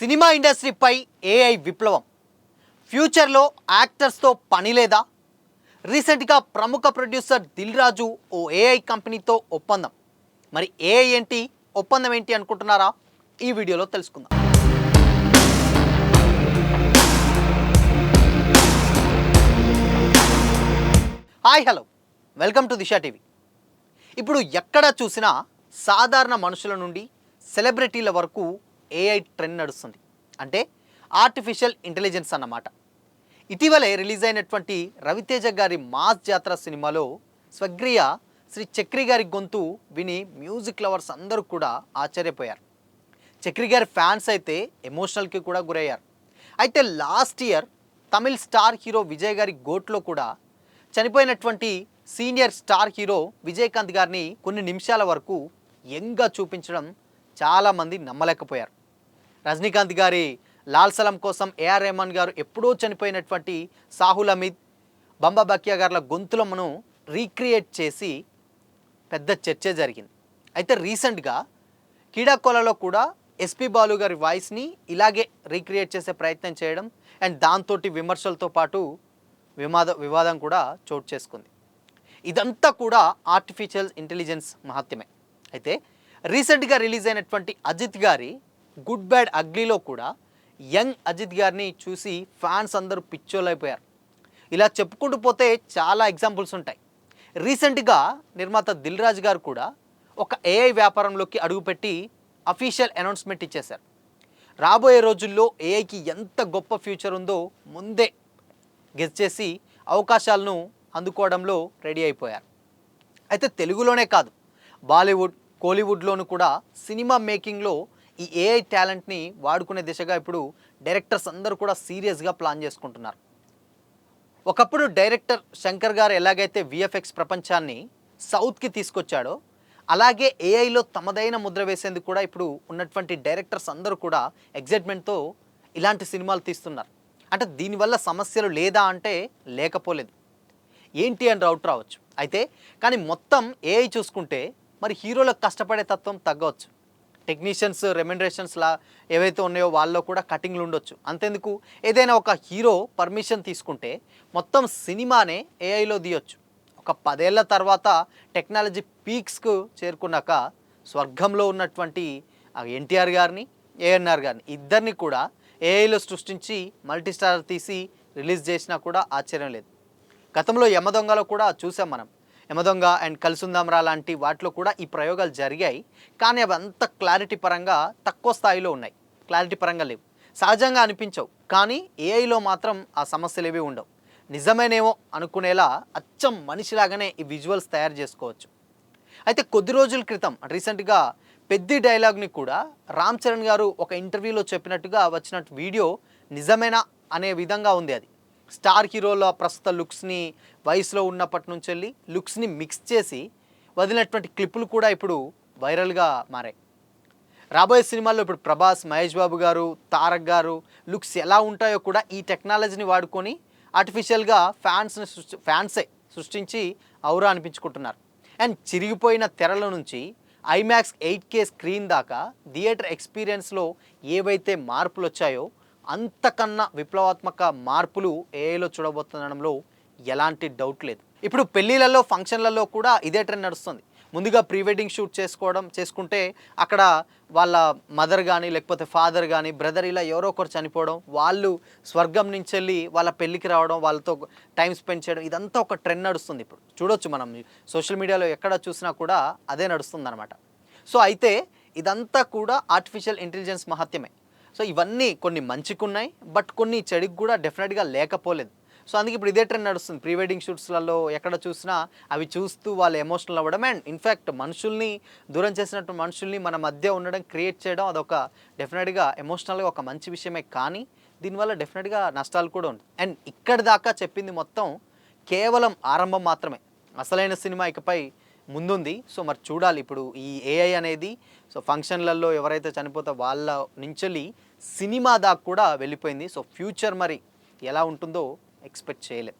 Cinema ఇండస్ట్రీపై AI విప్లవం. ఫ్యూచర్లో యాక్టర్స్తో పని లేదా? రీసెంట్గా ప్రముఖ ప్రొడ్యూసర్ దిల్ రాజు ఓ ఏఐ కంపెనీతో ఒప్పందం. మరి ఏఐ ఏంటి, ఒప్పందం ఏంటి అనుకుంటున్నారా? ఈ వీడియోలో తెలుసుకుందాం. Hi, hello, welcome to Disha TV. ఇప్పుడు ఎక్కడ చూసినా సాధారణ మనుషుల నుండి సెలబ్రిటీల వరకు ఏఐ ట్రెండ్ నడుస్తుంది. అంటే ఆర్టిఫిషియల్ ఇంటెలిజెన్స్ అన్నమాట. ఇటీవలే రిలీజ్ అయినటువంటి రవితేజ గారి మాస్ జాతర సినిమాలో స్వగ్రియ శ్రీ చక్రి గారి గొంతు విని మ్యూజిక్ లవర్స్ అందరూ కూడా ఆశ్చర్యపోయారు. చక్రి గారి ఫ్యాన్స్ అయితే ఎమోషనల్కి కూడా గురయ్యారు. అయితే last year Tamil star hero Vijay గారి గోట్లో కూడా చనిపోయినటువంటి సీనియర్ స్టార్ హీరో విజయకాంత్ గారిని కొన్ని నిమిషాల వరకు యంగ్గా చూపించడం చాలామంది నమ్మలేకపోయారు. రజనీకాంత్ గారి లాల్ సలం కోసం ఏఆర్ రెహమాన్ గారు ఎప్పుడో చనిపోయినటువంటి సాహుల్ అమీద్, బంబా బకియా గారుల గొంతులను రీక్రియేట్ చేసి పెద్ద చర్చ జరిగింది. అయితే రీసెంట్గా కీడాకోలలో కూడా ఎస్పి బాలు గారి వాయిస్ని ఇలాగే రీక్రియేట్ చేసే ప్రయత్నం చేయడం అండ్ దాంతో విమర్శలతో పాటు వివాదం కూడా చోటు చేసుకుంది. ఇదంతా కూడా ఆర్టిఫిషియల్ ఇంటెలిజెన్స్ మహత్యమే. అయితే రీసెంట్గా రిలీజ్ అయినటువంటి అజిత్ గారి గుడ్ బ్యాడ్ అగ్లీలో కూడా యంగ్ అజిత్ గారిని చూసి ఫ్యాన్స్ అందరూ పిచ్చోళ్ళైపోయారు. ఇలా చెప్పుకుంటూ పోతే చాలా ఎగ్జాంపుల్స్ ఉంటాయి. రీసెంట్గా నిర్మాత దిల్ రాజు గారు కూడా ఒక ఏఐ వ్యాపారంలోకి అడుగుపెట్టి అఫీషియల్ అనౌన్స్మెంట్ ఇచ్చేశారు. రాబోయే రోజుల్లో ఏఐకి ఎంత గొప్ప ఫ్యూచర్ ఉందో ముందే గెస్ చేసి అవకాశాలను అందుకోవడంలో రెడీ అయిపోయారు. అయితే తెలుగులోనే కాదు, బాలీవుడ్, కోలీవుడ్లోను కూడా సినిమా మేకింగ్లో ఈ ఏఐ టాలెంట్ని వాడుకునే దిశగా ఇప్పుడు డైరెక్టర్స్ అందరూ కూడా సీరియస్గా ప్లాన్ చేసుకుంటున్నారు. ఒకప్పుడు డైరెక్టర్ శంకర్ గారు ఎలాగైతే విఎఫ్ఎక్స్ ప్రపంచాన్ని సౌత్కి తీసుకొచ్చాడో అలాగే ఏఐలో తమదైన ముద్ర వేసేందుకు కూడా ఇప్పుడు ఉన్నటువంటి డైరెక్టర్స్ అందరూ కూడా ఎగ్జైట్మెంట్తో ఇలాంటి సినిమాలు తీస్తున్నారు. అంటే దీనివల్ల సమస్యలు లేదా అంటే లేకపోలేదు, ఏంటి అని డౌట్ రావచ్చు. అయితే కానీ మొత్తం ఏఐ చూసుకుంటే మరి హీరోలకు కష్టపడే తత్వం తగ్గవచ్చు. టెక్నీషియన్స్ రెమ్యునరేషన్స్లా ఏవైతే ఉన్నాయో వాళ్ళలో కూడా కటింగ్లు ఉండొచ్చు. అంతెందుకు, ఏదైనా ఒక హీరో పర్మిషన్ తీసుకుంటే మొత్తం సినిమానే ఏఐలో తీయొచ్చు. ఒక 10 ఏళ్ల తర్వాత టెక్నాలజీ పీక్స్కు చేరుకున్నాక స్వర్గంలో ఉన్నటువంటి ఎన్టీఆర్ గారిని, ఏఎన్ఆర్ గారిని ఇద్దరిని కూడా ఏఐలో సృష్టించి మల్టీస్టార్ తీసి రిలీజ్ చేసినా కూడా ఆశ్చర్యం లేదు. గతంలో యమదొంగలో కూడా చూసాం మనం. యమదొంగ అండ్ కలిసుందాంరా లాంటి వాటిలో కూడా ఈ ప్రయోగాలు జరిగాయి. కానీ అవి అంత క్లారిటీ పరంగా తక్కువ స్థాయిలో ఉన్నాయి, క్లారిటీ పరంగా లేవు, సహజంగా అనిపించవు. కానీ ఏఐలో మాత్రం ఆ సమస్యలు ఏవి ఉండవు. నిజమేనేమో అనుకునేలా అచ్చం మనిషిలాగానే ఈ విజువల్స్ తయారు చేసుకోవచ్చు. అయితే కొద్ది రోజుల క్రితం రీసెంట్గా పెద్ది డైలాగ్ని కూడా రామ్ చరణ్ గారు ఒక ఇంటర్వ్యూలో చెప్పినట్టుగా వచ్చినట్టు వీడియో నిజమేనా అనే విధంగా ఉంది. అది స్టార్ హీరోల ప్రస్తుత లుక్స్ని, వయసులో ఉన్నప్పటి నుంచి వెళ్ళి లుక్స్ని మిక్స్ చేసి వదిలినటువంటి క్లిప్పులు కూడా ఇప్పుడు వైరల్గా మారాయి. రాబోయే సినిమాల్లో ఇప్పుడు ప్రభాస్, మహేష్ బాబు గారు, తారక్ గారు లుక్స్ ఎలా ఉంటాయో కూడా ఈ టెక్నాలజీని వాడుకొని ఆర్టిఫిషియల్గా ఫ్యాన్సే సృష్టించి ఔరా అనిపించుకుంటున్నారు. అండ్ చిరిగిపోయిన తెరల నుంచి ఐమాక్స్ 8K స్క్రీన్ దాకా థియేటర్ ఎక్స్పీరియన్స్లో ఏవైతే మార్పులు వచ్చాయో అంతకన్నా విప్లవాత్మక మార్పులు ఏఐలో చూడబోతుండడంలో ఎలాంటి డౌట్ లేదు. ఇప్పుడు పెళ్ళిళ్ళలో, ఫంక్షన్లలో కూడా ఇదే ట్రెండ్ నడుస్తుంది. ముందుగా ప్రీ వెడ్డింగ్ షూట్ చేసుకుంటే అక్కడ వాళ్ళ మదర్ కానీ లేకపోతే ఫాదర్ కానీ బ్రదర్ ఇలా ఎవరో ఒకరు చనిపోవడం, వాళ్ళు స్వర్గం నుంచి వెళ్ళి వాళ్ళ పెళ్ళికి రావడం, వాళ్ళతో టైం స్పెండ్ చేయడం, ఇదంతా ఒక ట్రెండ్ నడుస్తుంది. ఇప్పుడు చూడొచ్చు మనం సోషల్ మీడియాలో ఎక్కడ చూసినా కూడా అదే నడుస్తుంది అనమాట. సో అయితే ఇదంతా కూడా ఆర్టిఫిషియల్ ఇంటెలిజెన్స్ మహత్యమే. సో ఇవన్నీ కొన్ని మంచికి ఉన్నాయి, బట్ కొన్ని చెడుకు కూడా డెఫినెట్గా లేకపోలేదు. సో అందుకే ఇప్పుడు ఇదే ట్రెండ్ నడుస్తుంది. ప్రీ వెడ్డింగ్ షూట్స్లలో ఎక్కడ చూసినా అవి చూస్తూ వాళ్ళు ఎమోషనల్ అవ్వడం అండ్ ఇన్ఫ్యాక్ట్ మనుషుల్ని దూరం చేసినట్టు మనుషుల్ని మన మధ్య ఉండడం, క్రియేట్ చేయడం, అదొక డెఫినెట్గా ఎమోషనల్గా ఒక మంచి విషయమే. కానీ దీనివల్ల డెఫినెట్గా నష్టాలు కూడా ఉంది. అండ్ ఇక్కడి దాకా చెప్పింది మొత్తం కేవలం ఆరంభం మాత్రమే. అసలైన సినిమా ఇకపై ముందుంది. సో మరి చూడాలి ఇప్పుడు ఈ ఏఐ అనేది. సో ఫంక్షన్లలో ఎవరైతే చనిపోతే వాళ్ళ నుంచి సినిమా దాకా కూడా వెళ్ళిపోయింది. సో ఫ్యూచర్ మరి ఎలా ఉంటుందో ఎక్స్పెక్ట్ చేయలేదు.